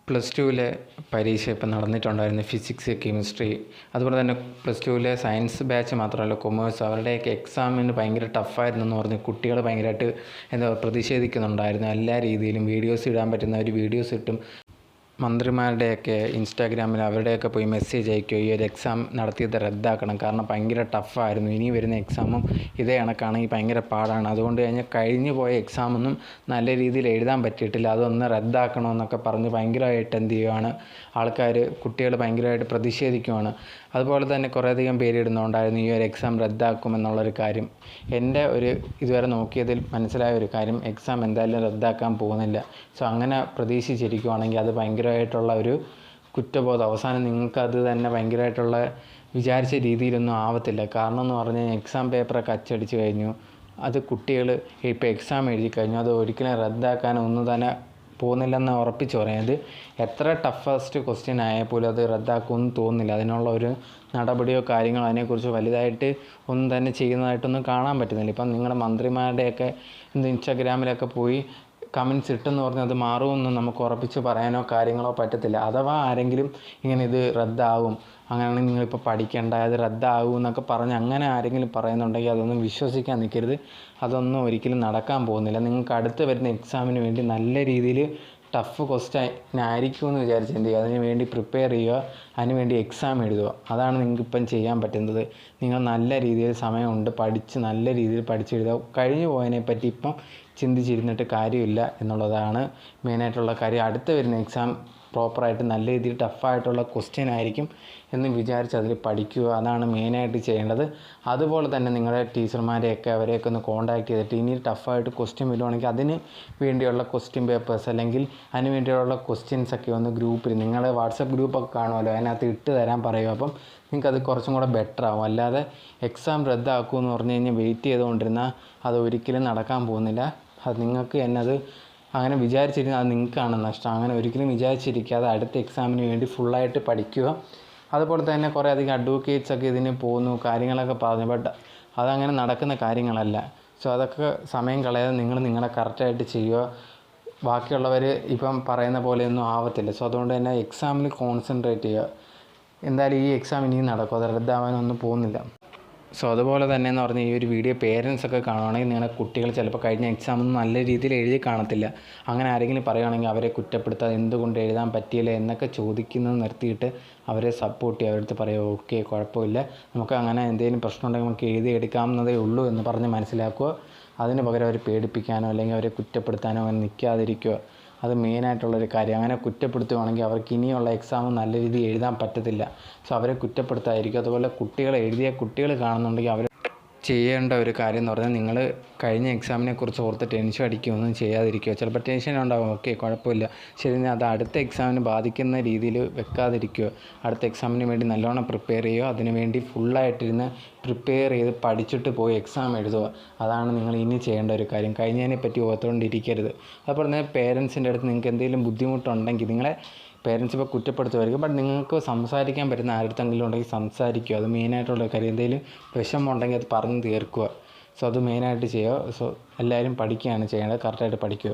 Plus ടുവിലെ പരീക്ഷ ഇപ്പം നടന്നിട്ടുണ്ടായിരുന്നു. Physics, chemistry, അതുപോലെ തന്നെ പ്ലസ് ടുവിലെ സയൻസ് ബാച്ച് മാത്രമല്ല കൊമേഴ്സ്, അവരുടെയൊക്കെ എക്സാമിന് ഭയങ്കര ടഫായിരുന്നു എന്ന് പറഞ്ഞ് കുട്ടികൾ ഭയങ്കരമായിട്ട് പ്രതിഷേധിക്കുന്നുണ്ടായിരുന്നു. എല്ലാ രീതിയിലും വീഡിയോസ് ഇടാൻ പറ്റുന്നവർ വീഡിയോസ് ഇട്ടും മന്ത്രിമാരുടെയൊക്കെ ഇൻസ്റ്റാഗ്രാമിൽ അവരുടെയൊക്കെ പോയി മെസ്സേജ് അയക്കുകയോ ഈ ഒരു എക്സാം നടത്തിയത് റദ്ദാക്കണം, കാരണം ഭയങ്കര ടഫായിരുന്നു, ഇനി വരുന്ന എക്സാമും ഇതേ കണക്കാണെങ്കിൽ ഭയങ്കര പാടാണ്, അതുകൊണ്ട് കഴിഞ്ഞു പോയ എക്സാമൊന്നും നല്ല രീതിയിൽ എഴുതാൻ പറ്റിയിട്ടില്ല, അതൊന്ന് റദ്ദാക്കണമെന്നൊക്കെ പറഞ്ഞ് ഭയങ്കരമായിട്ട് എന്ത് ചെയ്യുകയാണ് ആൾക്കാർ, കുട്ടികൾ ഭയങ്കരമായിട്ട് പ്രതിഷേധിക്കുകയാണ്. അതുപോലെ തന്നെ കുറേയധികം പേര് ഇടുന്നുണ്ടായിരുന്നു ഈ ഒരു എക്സാം റദ്ദാക്കുമെന്നുള്ളൊരു കാര്യം. എൻ്റെ ഒരു ഇതുവരെ നോക്കിയതിൽ മനസ്സിലായ ഒരു കാര്യം, എക്സാം എന്തായാലും റദ്ദാക്കാൻ പോകുന്നില്ല. സോ അങ്ങനെ പ്രതീക്ഷിച്ചിരിക്കുവാണെങ്കിൽ അത് ഭയങ്കരമായിട്ടുള്ള ഒരു കുറ്റബോധം, അവസാനം നിങ്ങൾക്കത് തന്നെ ഭയങ്കരമായിട്ടുള്ള വിചാരിച്ച രീതിയിലൊന്നും ആവത്തില്ല. കാരണം എന്ന് പറഞ്ഞാൽ എക്സാം പേപ്പറൊക്കെ അച്ചടിച്ച് കഴിഞ്ഞു, അത് കുട്ടികൾ ഇപ്പോൾ എക്സാം എഴുതി കഴിഞ്ഞു, അത് ഒരിക്കലും റദ്ദാക്കാനൊന്നും തന്നെ പോകുന്നില്ലെന്ന് ഉറപ്പിച്ച് പറയുന്നത്. എത്ര ടഫസ്റ്റ് ക്വസ്റ്റ്യൻ ആയാൽ പോലും അത് റദ്ദാക്കുമെന്ന് തോന്നുന്നില്ല. അതിനുള്ള ഒരു നടപടിയോ കാര്യങ്ങളോ അതിനെക്കുറിച്ച് വലുതായിട്ട് ഒന്നും തന്നെ ചെയ്യുന്നതായിട്ടൊന്നും കാണാൻ പറ്റുന്നില്ല. ഇപ്പം നിങ്ങളുടെ മന്ത്രിമാരുടെയൊക്കെ ഇൻസ്റ്റാഗ്രാമിലൊക്കെ പോയി കമൻറ്റ്സ് ഇട്ടെന്ന് പറഞ്ഞാൽ അത് മാറുമെന്നും നമുക്ക് ഉറപ്പിച്ച് പറയാനോ കാര്യങ്ങളോ പറ്റത്തില്ല. അഥവാ ആരെങ്കിലും ഇങ്ങനെ ഇത് റദ്ദാവും, അങ്ങനെയാണെങ്കിൽ നിങ്ങളിപ്പോൾ പഠിക്കേണ്ട, അത് റദ്ദാവും എന്നൊക്കെ പറഞ്ഞ് അങ്ങനെ ആരെങ്കിലും പറയുന്നുണ്ടെങ്കിൽ അതൊന്നും വിശ്വസിക്കാൻ നിൽക്കരുത്. അതൊന്നും ഒരിക്കലും നടക്കാൻ പോകുന്നില്ല. നിങ്ങൾക്ക് അടുത്ത് വരുന്ന എക്സാമിന് വേണ്ടി നല്ല രീതിയിൽ ടഫ് ക്വസ്റ്റ്യൻ ആയിരിക്കുമെന്ന് വിചാരിച്ച് എന്ത് ചെയ്യുക, അതിന് വേണ്ടി പ്രിപ്പയർ ചെയ്യുക, അതിനുവേണ്ടി എക്സാം എഴുതുക. അതാണ് നിങ്ങൾക്കിപ്പം ചെയ്യാൻ പറ്റുന്നത്. നിങ്ങൾ നല്ല രീതിയിൽ സമയമുണ്ട്, പഠിച്ച് നല്ല രീതിയിൽ പഠിച്ചെഴുതുക. കഴിഞ്ഞു പോയതിനെപ്പറ്റി ഇപ്പം ചിന്തിച്ചിരുന്നിട്ട് കാര്യമില്ല എന്നുള്ളതാണ് മെയിനായിട്ടുള്ള കാര്യം. അടുത്ത് വരുന്ന എക്സാം പ്രോപ്പറായിട്ട് നല്ല രീതിയിൽ ടഫായിട്ടുള്ള ക്വസ്റ്റ്യൻ ആയിരിക്കും എന്ന് വിചാരിച്ച് അതിൽ പഠിക്കുക. അതാണ് മെയിനായിട്ട് ചെയ്യേണ്ടത്. അതുപോലെ തന്നെ നിങ്ങളുടെ ടീച്ചർമാരെയൊക്കെ അവരെയൊക്കെ ഒന്ന് കോൺടാക്ട് ചെയ്തിട്ട് ഇനി ടഫായിട്ട് ക്വസ്റ്റ്യൻ വരുവാണെങ്കിൽ അതിന് വേണ്ടിയുള്ള ക്വസ്റ്റ്യൻ പേപ്പേഴ്സ് അല്ലെങ്കിൽ അതിന് വേണ്ടിയുള്ള ക്വസ്റ്റ്യൻസൊക്കെ ഒന്ന് ഗ്രൂപ്പിൽ, നിങ്ങളുടെ വാട്സപ്പ് ഗ്രൂപ്പൊക്കെ കാണുമല്ലോ, അതിനകത്ത് ഇട്ട് തരാൻ പറയുക. അപ്പം നിങ്ങൾക്കത് കുറച്ചും കൂടെ ബെറ്റർ ആവും. അല്ലാതെ എക്സാം റദ്ദാക്കുമെന്ന് പറഞ്ഞു കഴിഞ്ഞാൽ വെയിറ്റ് ചെയ്തുകൊണ്ടിരുന്നാൽ അത് ഒരിക്കലും നടക്കാൻ പോകുന്നില്ല. അത് നിങ്ങൾക്ക് തന്നെ അത് അങ്ങനെ വിചാരിച്ചിരുന്നാൽ അത് നിങ്ങൾക്കാണ് നഷ്ടം. അങ്ങനെ ഒരിക്കലും വിചാരിച്ചിരിക്കാതെ അടുത്ത എക്സാമിന് വേണ്ടി ഫുള്ളായിട്ട് പഠിക്കുക. അതുപോലെ തന്നെ കുറേ അധികം അഡ്വക്കേറ്റ്സൊക്കെ ഇതിന് പോകുന്നു, കാര്യങ്ങളൊക്കെ പറഞ്ഞു, ബട്ട് അതങ്ങനെ നടക്കുന്ന കാര്യങ്ങളല്ല. സോ അതൊക്കെ സമയം കളയാതെ നിങ്ങളെ കറക്റ്റായിട്ട് ചെയ്യുക. ബാക്കിയുള്ളവർ ഇപ്പം പറയുന്ന പോലെയൊന്നും ആവത്തില്ല. സോ അതുകൊണ്ട് തന്നെ എക്സാമിൽ കോൺസെൻട്രേറ്റ് ചെയ്യുക. എന്തായാലും ഈ എക്സാം ഇനിയും നടക്കും, അത് റദ്ദാവാനൊന്നും പോകുന്നില്ല. സോ അതുപോലെ തന്നെ എന്ന് പറഞ്ഞാൽ ഈ ഒരു വീഡിയോ പേരൻസൊക്കെ കാണുകയാണെങ്കിൽ നിങ്ങളുടെ കുട്ടികൾ ചിലപ്പോൾ കഴിഞ്ഞ എക്സാമൊന്നും നല്ല രീതിയിൽ എഴുതി കാണത്തില്ല. അങ്ങനെ ആരെങ്കിലും പറയുകയാണെങ്കിൽ അവരെ കുറ്റപ്പെടുത്താതെ എന്തുകൊണ്ട് എഴുതാൻ പറ്റിയില്ല എന്നൊക്കെ ചോദിക്കുന്നത് നിർത്തിയിട്ട് അവരെ സപ്പോർട്ട് ചെയ്യുക. അവരടുത്ത് പറയുക ഓക്കെ കുഴപ്പമില്ല, നമുക്ക് അങ്ങനെ എന്തെങ്കിലും പ്രശ്നമുണ്ടെങ്കിൽ നമുക്ക് എഴുതിയെടുക്കാവുന്നതേ ഉള്ളൂ എന്ന് പറഞ്ഞ് മനസ്സിലാക്കുക. അതിന് പകരം അവരെ പേടിപ്പിക്കാനോ അല്ലെങ്കിൽ അവരെ കുറ്റപ്പെടുത്താനോ അങ്ങനെ നിൽക്കാതിരിക്കുക. അത് മെയിനായിട്ടുള്ളൊരു കാര്യം. അങ്ങനെ കുറ്റപ്പെടുത്തുകയാണെങ്കിൽ അവർക്ക് ഇനിയുള്ള എക്സാം നല്ല രീതിയിൽ എഴുതാൻ പറ്റത്തില്ല. സോ അവരെ കുറ്റപ്പെടുത്താതിരിക്കുക. അതുപോലെ കുട്ടികൾ കാണുന്നുണ്ടെങ്കിൽ അവർ ചെയ്യേണ്ട ഒരു കാര്യം എന്ന് പറഞ്ഞാൽ, നിങ്ങൾ കഴിഞ്ഞ എക്സാമിനെ കുറിച്ച് ഓർത്ത് ടെൻഷൻ അടിക്കുകയൊന്നും ചെയ്യാതിരിക്കുക. ചിലപ്പോൾ ടെൻഷൻ ഉണ്ടാകും, ഓക്കെ കുഴപ്പമില്ല, ശരി, അത് അടുത്ത എക്സാമിന് ബാധിക്കുന്ന രീതിയിൽ വെക്കാതിരിക്കുക. അടുത്ത എക്സാമിന് വേണ്ടി നല്ലോണം പ്രിപ്പയർ ചെയ്യുക. അതിനുവേണ്ടി ഫുള്ളായിട്ടിരുന്ന് പ്രിപ്പയർ ചെയ്ത് പഠിച്ചിട്ട് പോയി എക്സാം എഴുതുക. അതാണ് നിങ്ങൾ ഇനി ചെയ്യേണ്ട ഒരു കാര്യം. കഴിഞ്ഞതിനെ പറ്റി ഓർത്തുകൊണ്ടിരിക്കരുത്. അതുപോലെ തന്നെ പേരൻസിൻ്റെ അടുത്ത് നിങ്ങൾക്ക് എന്തെങ്കിലും ബുദ്ധിമുട്ടുണ്ടെങ്കിൽ, നിങ്ങളെ പേരൻസ് ഇപ്പോൾ കുറ്റപ്പെടുത്തുമായിരിക്കും, ബട്ട് നിങ്ങൾക്ക് സംസാരിക്കാൻ പറ്റുന്ന ആരുടെങ്കിലും ഉണ്ടെങ്കിൽ സംസാരിക്കുക. അത് മെയിനായിട്ടുള്ള കാര്യം. എന്തെങ്കിലും വിഷമമുണ്ടെങ്കിൽ അത് പറഞ്ഞ് തീർക്കുക. സോ അത് മെയിനായിട്ട് ചെയ്യുക. സോ എല്ലാവരും പഠിക്കുകയാണ് ചെയ്യേണ്ടത്, കറക്റ്റായിട്ട് പഠിക്കുക.